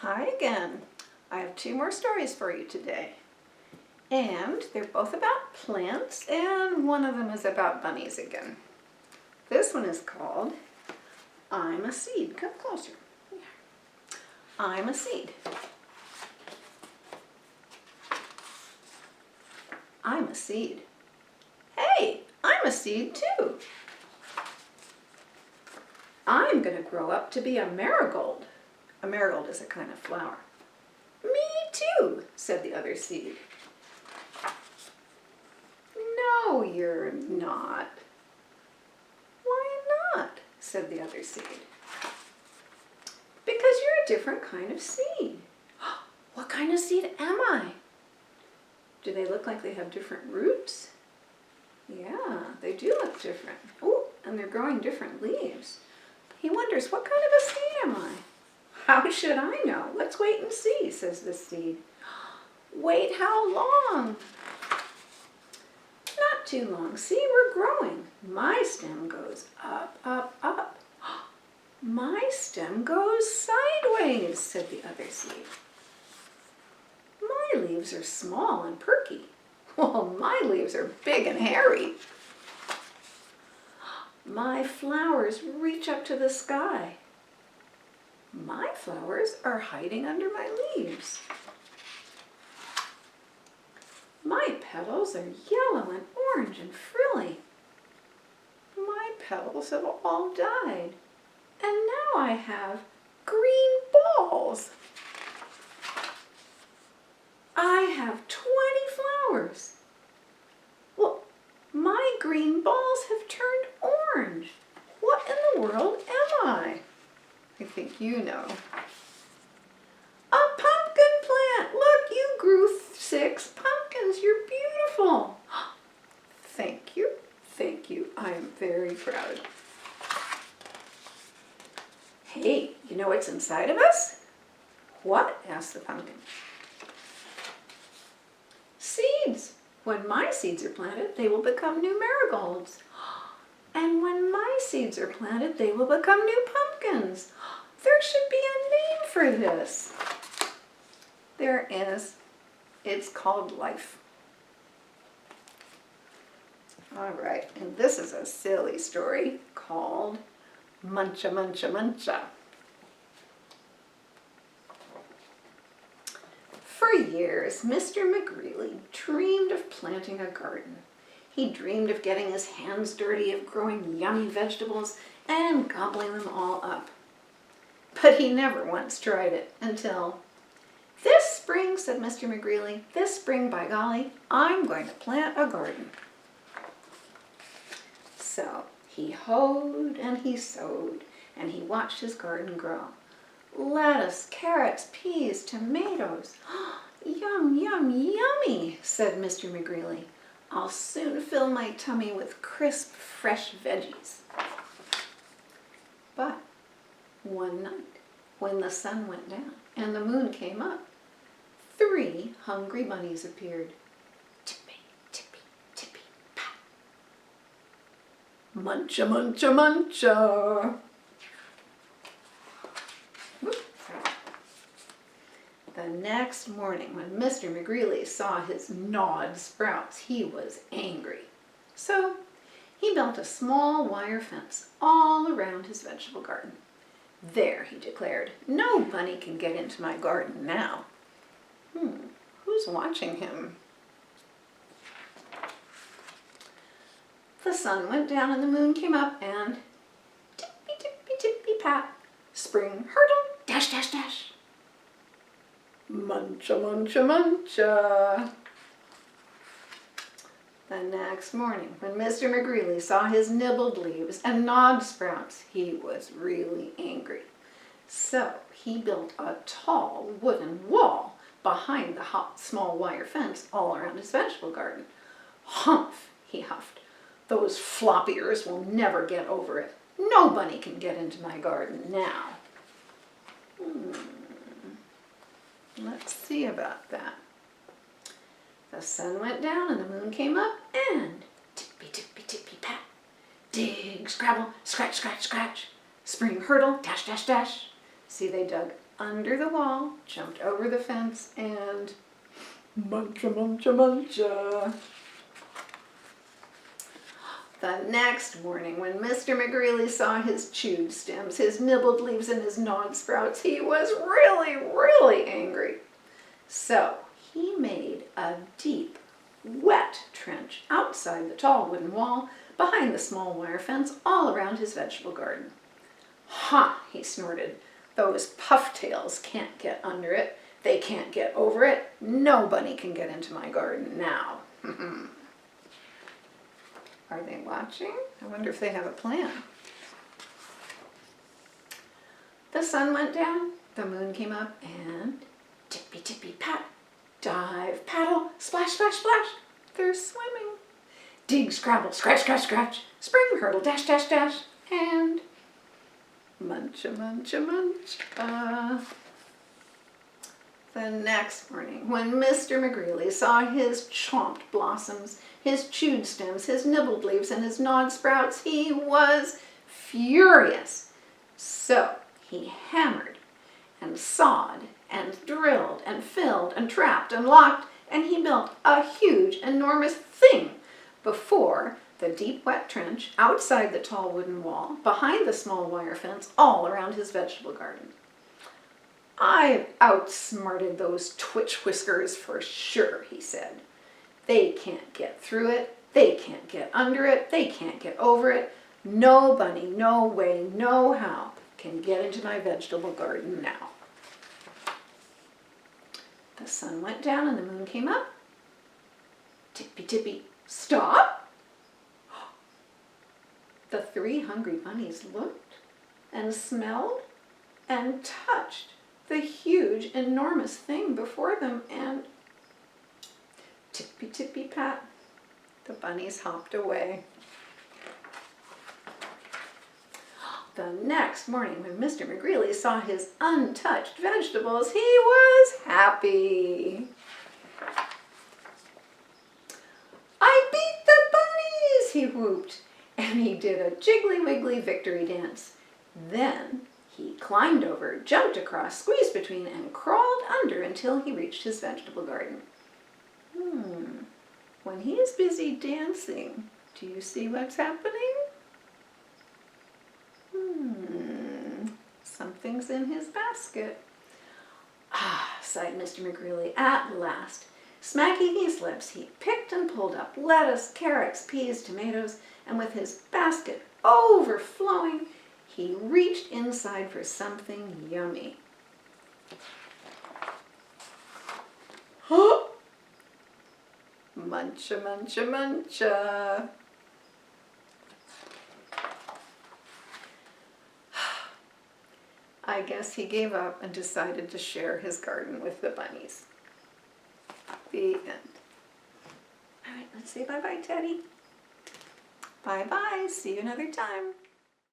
Hi again. I have two more stories for you today. And they're both about plants, and one of them is about bunnies again. This one is called I'm a Seed. Come closer. Yeah. I'm a seed. I'm a seed. Hey, I'm a seed too. I'm going to grow up to be a marigold. A marigold is a kind of flower. Me too, said the other seed. No, you're not. Why not? Said the other seed. Because you're a different kind of seed. What kind of seed am I? Do they look like they have different roots? Yeah, they do look different. Oh, and they're growing different leaves. He wonders, what kind of a seed am I? How should I know? Let's wait and see, says the seed. Wait how long? Not too long. See, we're growing. My stem goes up, up, up. My stem goes sideways, said the other seed. My leaves are small and perky. Well, my leaves are big and hairy. My flowers reach up to the sky. My flowers are hiding under my leaves. My petals are yellow and orange and frilly. My petals have all died, and now I have green balls. I have 20 flowers. Well, my green balls have turned orange. What in the world am I? I think you know. A pumpkin plant! Look, you grew 6 pumpkins. You're beautiful. Thank you. Thank you. I am very proud. Hey, you know what's inside of us? What? Asked the pumpkin. Seeds. When my seeds are planted, they will become new marigolds. And when my seeds are planted, they will become new pumpkins. There should be a name for this. There is. It's called life. All right, and this is a silly story called Muncha Muncha Muncha. For years, Mr. McGreely dreamed of planting a garden. He dreamed of getting his hands dirty, of growing yummy vegetables and gobbling them all up. But he never once tried it until, this spring, said Mr. McGreely, this spring, by golly, I'm going to plant a garden. So he hoed and he sowed, and he watched his garden grow. Lettuce, carrots, peas, tomatoes. Yum, yum, yummy, said Mr. McGreely. I'll soon fill my tummy with crisp, fresh veggies. But one night, when the sun went down and the moon came up, 3 hungry bunnies appeared. Tippy, tippy, tippy, pat. Muncha, muncha, muncha. The next morning, when Mr. McGreely saw his gnawed sprouts, he was angry. So he built a small wire fence all around his vegetable garden. There, he declared, no bunny can get into my garden now. Who's watching him? The sun went down and the moon came up, and tippy, tippy, tippy, pat, spring hurdle, dash, dash, dash. Muncha, muncha, muncha. The next morning, when Mr. McGreely saw his nibbled leaves and gnawed sprouts, he was really angry. So he built a tall wooden wall behind the small wire fence all around his vegetable garden. Humph, he huffed. Those flop ears will never get over it. No bunny can get into my garden now. Let's see about that. The sun went down and the moon came up, and tippy, tippy, tippy, pat. Dig, scrabble, scratch, scratch, scratch. Spring hurdle, dash, dash, dash. See, they dug under the wall, jumped over the fence, and muncha, muncha, muncha. The next morning, when Mr. McGreely saw his chewed stems, his nibbled leaves, and his gnawed sprouts, he was really, really angry. So he made a deep, wet trench outside the tall wooden wall, behind the small wire fence, all around his vegetable garden. "Ha!" he snorted. "Those pufftails can't get under it. They can't get over it. Nobody can get into my garden now." Are they watching? I wonder if they have a plan. The sun went down, the moon came up, and tippy tippy pat, dive, paddle, splash, splash, splash. They're swimming. Dig, scrabble, scratch, scratch, scratch, spring, hurdle, dash, dash, dash, and muncha, muncha, muncha. The next morning, when Mr. McGreely saw his chomped blossoms, his chewed stems, his nibbled leaves, and his gnawed sprouts, he was furious. So he hammered and sawed and drilled and filled and trapped and locked, and he built a huge, enormous thing before the deep, wet trench, outside the tall wooden wall, behind the small wire fence, all around his vegetable garden. "I've outsmarted those twitch whiskers for sure," he said. "They can't get through it. They can't get under it. They can't get over it. Nobody, no way, no how can get into my vegetable garden now." The sun went down and the moon came up. Tippy tippy, stop! The 3 hungry bunnies looked and smelled and touched the huge, enormous thing before them, and tippy tippy pat, the bunnies hopped away. The next morning, when Mr. McGreely saw his untouched vegetables, he was happy. "I beat the bunnies!" he whooped, and he did a jiggly wiggly victory dance. Then he climbed over, jumped across, squeezed between, and crawled under until he reached his vegetable garden. When he is busy dancing, do you see what's happening? Something's in his basket. "Ah," sighed Mr. McGreely, "at last." Smacking his lips, he picked and pulled up lettuce, carrots, peas, tomatoes, and with his basket overflowing, he reached inside for something yummy. Muncha, muncha, muncha. I guess he gave up and decided to share his garden with the bunnies. The end. All right, let's say bye-bye, Teddy. Bye-bye. See you another time.